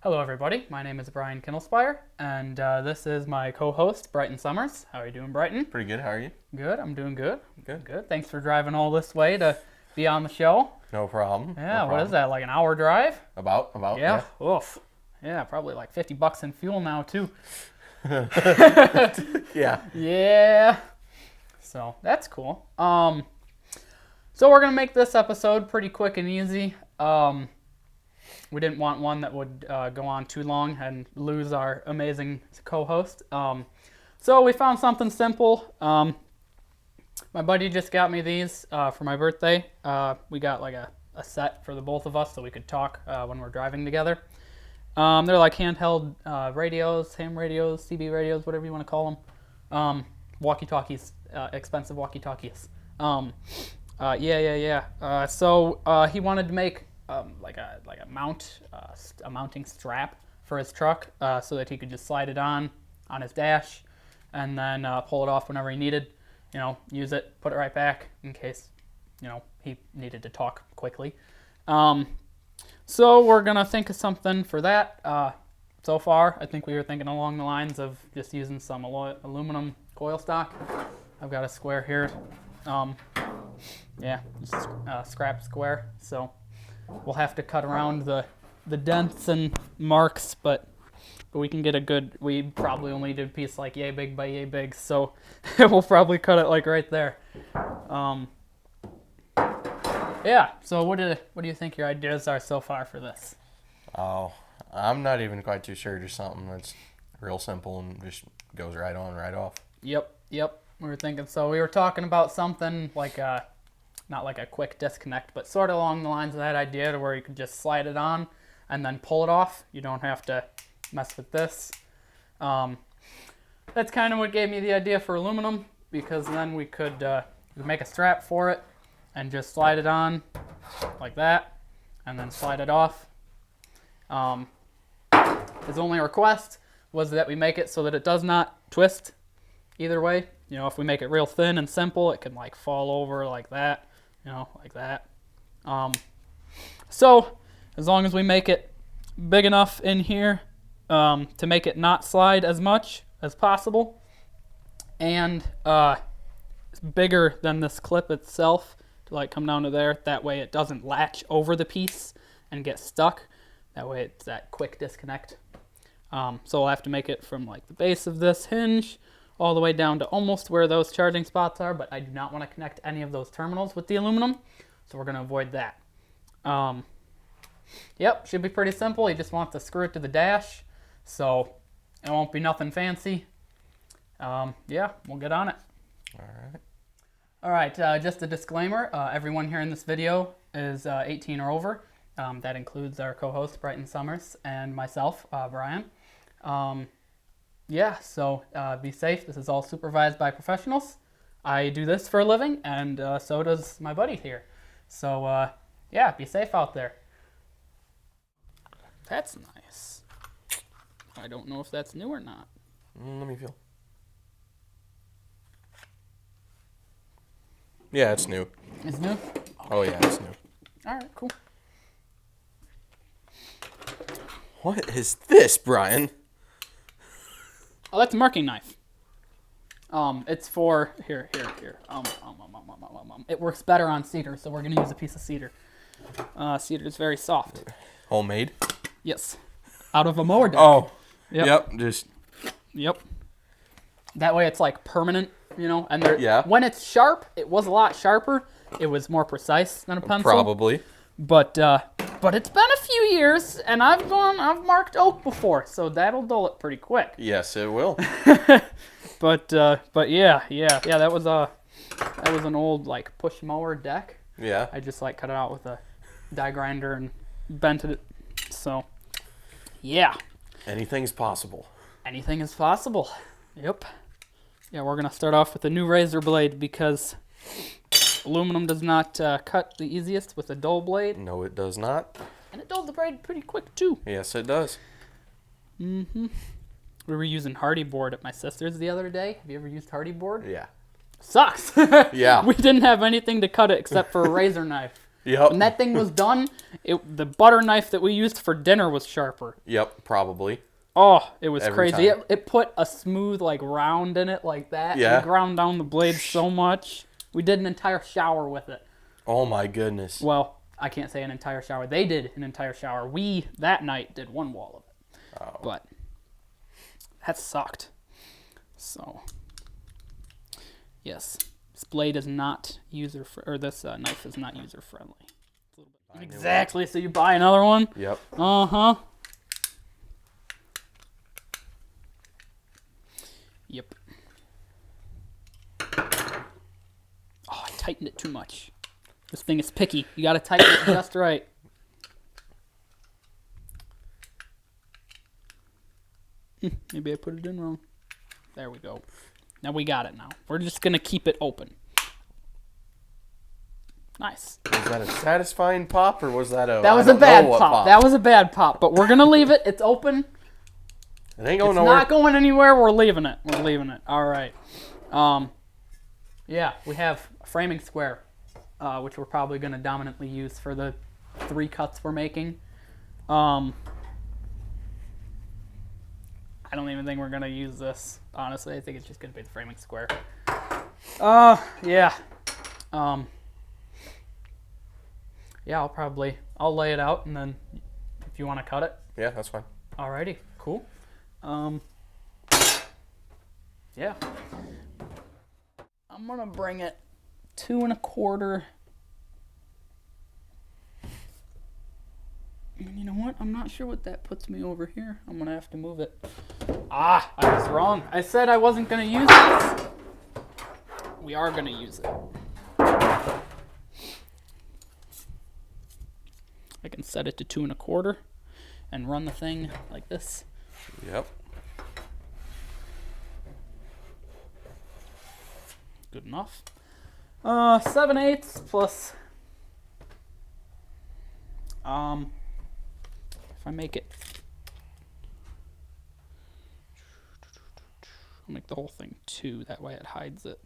Hello, everybody. My name is Brian Kindlespire, and this is my co-host, Brighton Summers. How are you doing, Brighton? Pretty good. How are you? Good. I'm doing good. Good. Good. Thanks for driving all this way to be on the show. No problem. Yeah. What is that? Like an hour drive? About. Yeah. Oof. Yeah. Probably like $50 in fuel now too. Yeah. Yeah. So that's cool. So we're gonna make this episode pretty quick and easy. We didn't want one that would go on too long and lose our amazing co-host. So we found something simple. My buddy just got me these for my birthday. We got like a set for the both of us so we could talk when we're driving together. They're like handheld radios, ham radios, CB radios, whatever you want to call them. Walkie-talkies, expensive walkie-talkies. So he wanted to make like a mounting strap for his truck so that he could just slide it on his dash and then pull it off whenever he needed. You know, use it, put it right back in case, you know, he needed to talk quickly. So we're gonna think of something for that. So far, I think we were thinking along the lines of just using some aluminum coil stock. I've got a square here. Just scrap square. So we'll have to cut around the dents and marks, but we can get a good. We probably only did a piece like yay big by yay big, so we'll probably cut it like right there. Yeah. So what do you think your ideas are so far for this? Oh, I'm not even quite too sure. Just something that's real simple and just goes right on, right off. Yep. We were thinking. So we were talking about something like not like a quick disconnect, but sort of along the lines of that idea to where you could just slide it on and then pull it off. You don't have to mess with this. That's kind of what gave me the idea for aluminum, because then we could make a strap for it and just slide it on like that and then slide it off. His only request was that we make it so that it does not twist either way. You know, if we make it real thin and simple, it can like fall over like that, you know, like that. So as long as we make it big enough in here to make it not slide as much as possible, and it's bigger than this clip itself to like come down to there, that way it doesn't latch over the piece and get stuck. That way it's that quick disconnect. So we'll have to make it from like the base of this hinge all the way down to almost where those charging spots are, but I do not want to connect any of those terminals with the aluminum, so we're going to avoid that. Yep, should be pretty simple. He just wants to screw it to the dash, so it won't be nothing fancy. Yeah, we'll get on it. All right, just a disclaimer. Everyone here in this video is 18 or over. That includes our co-host, Brighton Summers, and myself, Brian. So be safe. This is all supervised by professionals. I do this for a living, and so does my buddy here. So, be safe out there. That's nice. I don't know if that's new or not. Let me feel. Yeah, it's new. It's new? Oh, yeah, it's new. All right, cool. What is this, Brian? Oh, that's a marking knife. It's for here. It works better on cedar, so we're gonna use a piece of cedar. Cedar is very soft. Homemade? Yes, out of a mower deck. Oh, Yep. Yep. That way, it's like permanent, you know. And when it's sharp, it was a lot sharper. It was more precise than a pencil. Probably. But it's been a few years, and I've marked oak before, so that'll dull it pretty quick. Yes, it will. But yeah, that was an old like push mower deck. Yeah. I just like cut it out with a die grinder and bent it. So, yeah. Anything's possible. Anything is possible. Yep. Yeah, we're gonna start off with a new razor blade because aluminum does not cut the easiest with a dull blade. No, it does not. And it dulled the blade pretty quick too. Yes, it does. Mm-hmm. We were using Hardy board at my sister's the other day. Have you ever used Hardy board? Yeah. Sucks. Yeah. We didn't have anything to cut it except for a razor knife. Yep. When that thing was done, the butter knife that we used for dinner was sharper. Yep, probably. Oh, it was Every crazy. time. It put a smooth like round in it like that. Yeah. We ground down the blade so much. We did an entire shower with it. Oh my goodness. Well, I can't say an entire shower. They did an entire shower. We, that night, did one wall of it. Oh. But that sucked. So, yes. This blade is not this knife is not user-friendly. Exactly, so you buy another one? Yep. Uh-huh. Yep. Oh, I tightened it too much. This thing is picky. You gotta tighten it just right. Maybe I put it in wrong. There we go. Now we got it now. We're just gonna keep it open. Nice. Was that a satisfying pop or was that a... That was a bad pop. That was a bad pop, but we're gonna leave it. It's open. It ain't going It's nowhere. not going anywhere. We're leaving it. We're leaving it. All right. Yeah, we have a framing square, which we're probably going to dominantly use for the 3 cuts we're making. I don't even think we're going to use this, honestly. I think it's just going to be the framing square. Yeah. Yeah, I'll lay it out, and then if you want to cut it. Yeah, that's fine. Alrighty, cool. Yeah. I'm gonna bring it 2 1/4. And you know what? I'm not sure what that puts me over here. I'm gonna have to move it. I was wrong. I said I wasn't gonna use this. We are gonna use it. I can set it to 2 1/4 and run the thing like this. Yep. Good enough. 7/8 plus. If I make it, I'll make the whole thing 2. That way it hides it.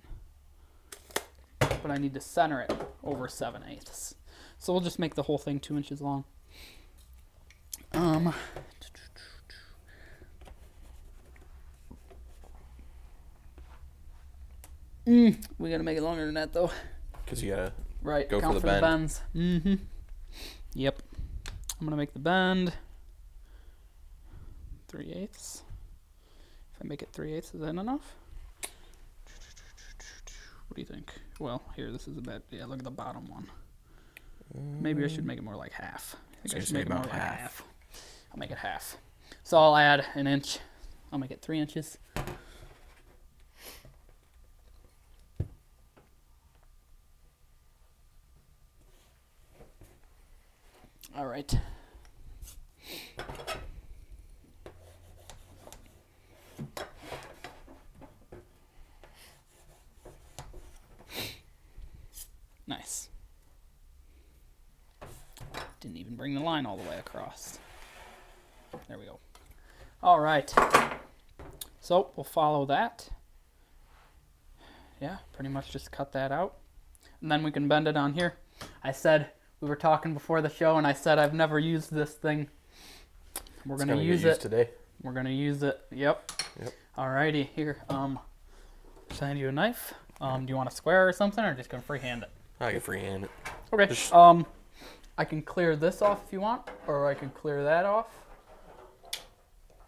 But I need to center it over 7/8. So we'll just make the whole thing 2 inches long. We gotta make it longer than that though. Because you gotta Right, go count for the the bend. bends. Yep. I'm gonna make the bend 3/8. If I make it 3/8, is that enough? What do you think? Well, here, this is a bit. Yeah, look at the bottom one. Maybe I should make it more like half. I think I should make it more like half. I'll make it half. So I'll add 1 inch. I'll make it 3 inches. All right. Nice. Didn't even bring the line all the way across. There we go. All right. So we'll follow that. Yeah, pretty much just cut that out. And then we can bend it on here. I said, we were talking before the show, and I said I've never used this thing. We're going to use it today. We're going to use it. Yep. Alrighty, here. Send you a knife. Do you want a square or something, or just going to freehand it? I can freehand it. Okay. I can clear this off if you want, or I can clear that off.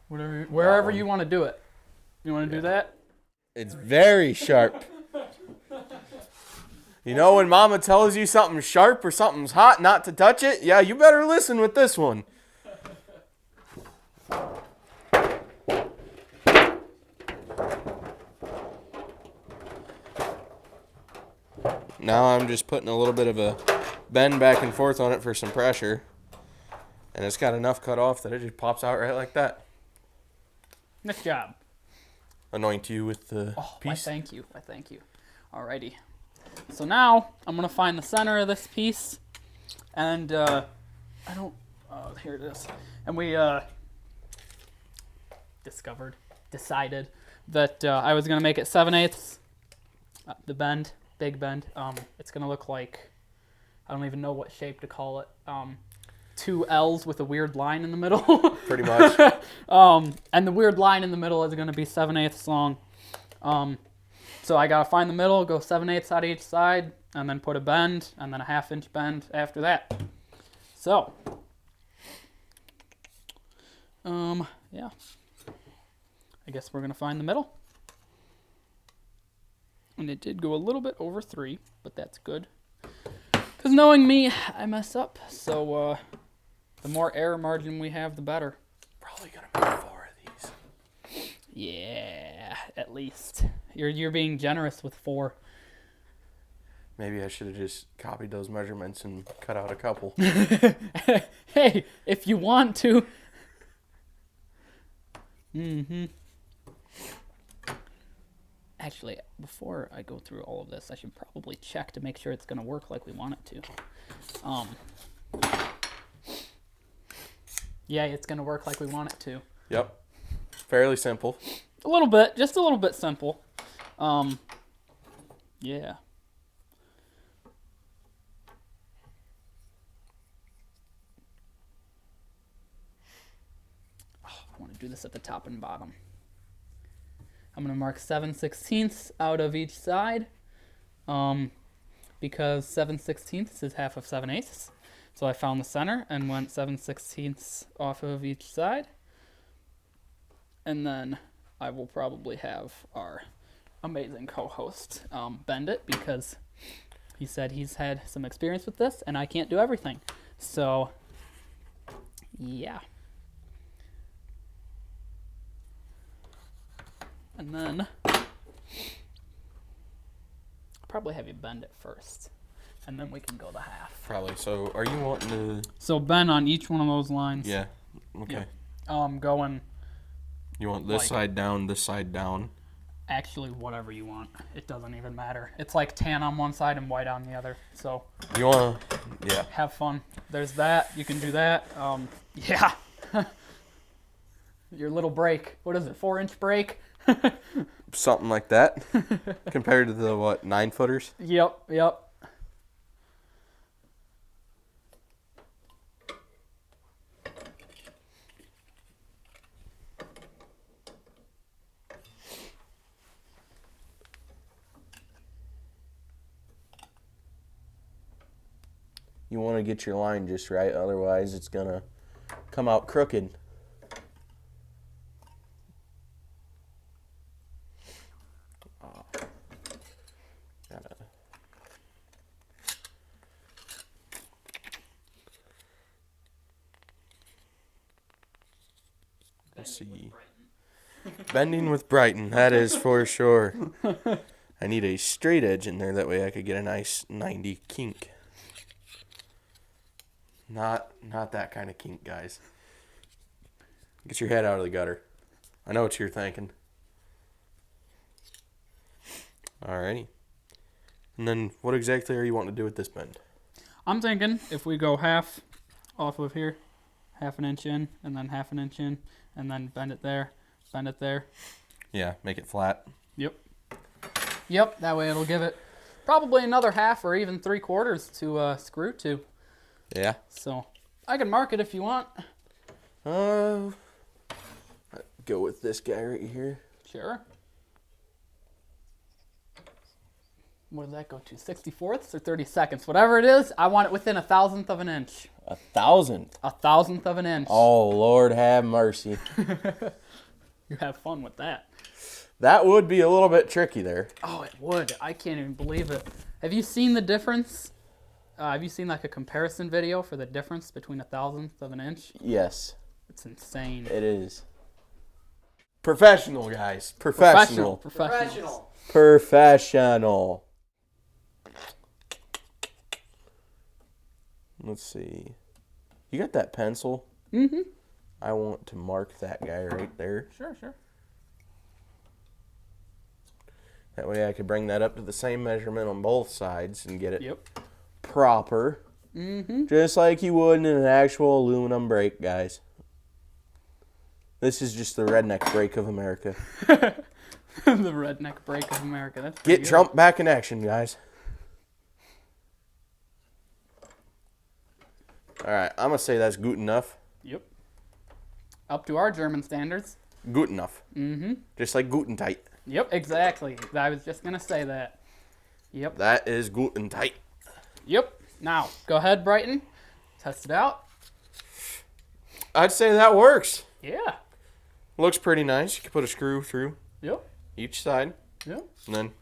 Wherever you want to do it. You want to do that? It's very sharp. You know when mama tells you something's sharp or something's hot not to touch it? Yeah, you better listen with this one. Now I'm just putting a little bit of a bend back and forth on it for some pressure. And it's got enough cut off that it just pops out right like that. Nice job. Anoint you with the piece. I thank you. Alrighty. So now I'm gonna find the center of this piece, and here it is. And we decided that I was gonna make it 7/8. The bend, big bend. It's gonna look like I don't even know what shape to call it. 2 L's with a weird line in the middle. Pretty much. And the weird line in the middle is going to be 7/8 long. So I gotta find the middle, go 7/8 out of each side, and then put a bend, and then a 1/2 inch bend after that. So, yeah. I guess we're gonna find the middle. And it did go a little bit over 3, but that's good. Because knowing me, I mess up. So, the more error margin we have, the better. Probably gonna make 4 of these. Yeah, at least. You're being generous with 4. Maybe I should have just copied those measurements and cut out a couple. Hey, if you want to. Actually, before I go through all of this, I should probably check to make sure it's going to work like we want it to. Yeah, it's going to work like we want it to. Yep. Fairly simple. A little bit, just a little bit simple. Yeah. Oh, I want to do this at the top and bottom. I'm going to mark 7/16 out of each side, because 7/16 is 1/2 of 7/8. So I found the center and went 7/16 off of each side. And then I will probably have our amazing co-host bend it, because he said he's had some experience with this and I can't do everything. So, yeah. And then probably have you bend it first, and then we can go the 1/2. Probably. So, are you wanting to... So bend on each one of those lines. Yeah. Okay. Yep. Going... You want this side down, this side down? Actually, whatever you want. It doesn't even matter. It's like tan on one side and white on the other. So... You want to... Yeah. Have fun. There's that. You can do that. Yeah. Your little break. What is it? 4-inch break? Something like that. Compared to the, 9-footers? Yep. You want to get your line just right, otherwise it's going to come out crooked. Let's see. Bending with Brighton, that is for sure. I need a straight edge in there, that way I could get a nice 90 kink. Not that kind of kink, guys. Get your head out of the gutter. I know what you're thinking. Alrighty. And then what exactly are you wanting to do with this bend? I'm thinking if we go 1/2 off of here, 1/2 an inch in, and then 1/2 an inch in, and then bend it there. Yeah, make it flat. Yep, that way it'll give it probably another 1/2 or even 3/4 to screw to. Yeah. So I can mark it if you want. Go with this guy right here. Sure. What did that go to? 64ths or 32nds? Whatever it is, I want it within 1/1000th of an inch. 1,000. 1/1000th of an inch. Oh, Lord have mercy. You have fun with that. That would be a little bit tricky there. Oh, it would. I can't even believe it. Have you seen the difference? Have you seen like a comparison video for the difference between 1/1000th of an inch? Yes. It's insane. It is. Professional, guys. Professional. Let's see. You got that pencil? Mm-hmm. I want to mark that guy right there. Sure. That way I could bring that up to the same measurement on both sides and get it Yep. proper. Mm-hmm. Just like you would in an actual aluminum brake, guys. This is just the redneck brake of America. The redneck brake of America. That's Get good. Trump back in action, guys. All right, I'm gonna say that's good enough. Yep. Up to our German standards. Good enough. Mm-hmm. Just like guten tight. Yep, exactly. I was just gonna say that. Yep. That is guten tight. Yep. Now, go ahead, Brighton. Test it out. I'd say that works. Yeah. Looks pretty nice. You can put a screw through Yep. each side. Yep. And then,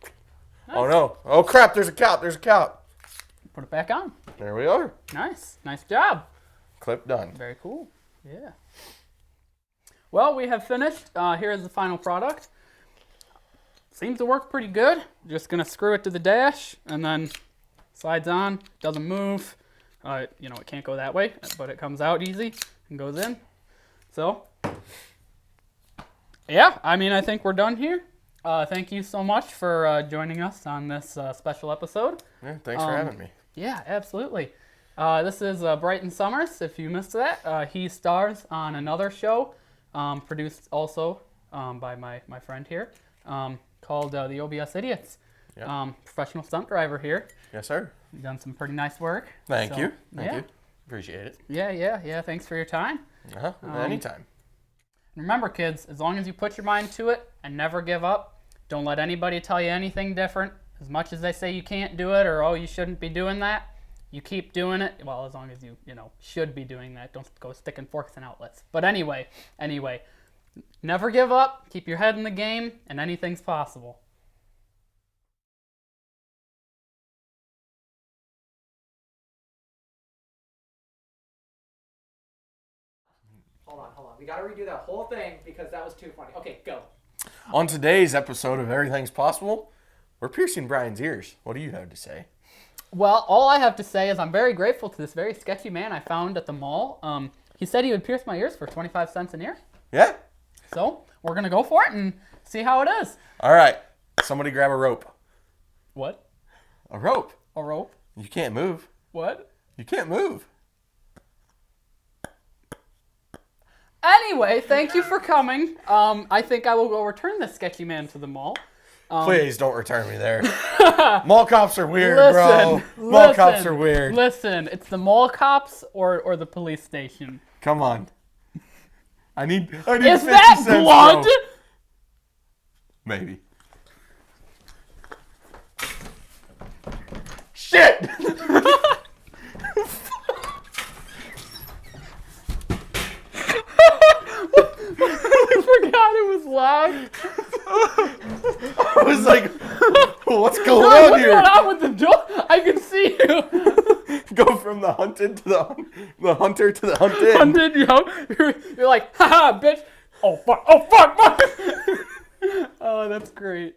Nice. oh no. Oh crap, there's a cap. There's a cap. Put it back on. There we are. Nice. Nice job. Clip done. Very cool. Yeah. Well, we have finished. Here's the final product. Seems to work pretty good. Just gonna screw it to the dash and then slides on. Doesn't move. You know, it can't go that way, but it comes out easy and goes in. So, yeah, I mean, I think we're done here. Thank you so much for joining us on this special episode. Yeah, thanks for having me. Yeah, absolutely. This is Brighton Summers. If you missed that, he stars on another show, produced also by my friend here, called The OBS Idiots. Yep. Professional stunt driver here. Yes, sir. You've done some pretty nice work. Thank So, you. Thank yeah. you. Appreciate it. Yeah. Thanks for your time. Anytime. And remember, kids, as long as you put your mind to it and never give up, don't let anybody tell you anything different. As much as they say you can't do it or, oh, you shouldn't be doing that, you keep doing it. Well, as long as you should be doing that. Don't go sticking forks in outlets. But anyway, never give up. Keep your head in the game, and anything's possible. Hold on. We gotta redo that whole thing because that was too funny. Okay, go. On today's episode of Everything's Possible, we're piercing Brian's ears. What do you have to say? Well, all I have to say is I'm very grateful to this very sketchy man I found at the mall. He said he would pierce my ears for 25 cents an ear. Yeah? So we're going to go for it and see how it is. All right. Somebody grab a rope. What? A rope? A rope? You can't move. What? You can't move. Anyway, thank you for coming. I think I will go return this sketchy man to the mall. Please don't return me there. Mall cops are weird, bro. Mall cops are weird. Listen, it's the mall cops or the police station. Come on. I need Is 50 that cents, blood? bro. Maybe. Shit! I forgot it was loud. I was like, what's going on What's here? going on with the door? I can see you. Go from the hunted to the hunter to the hunted. Hunted, you're like, haha, bitch. Oh, fuck. Oh, that's great.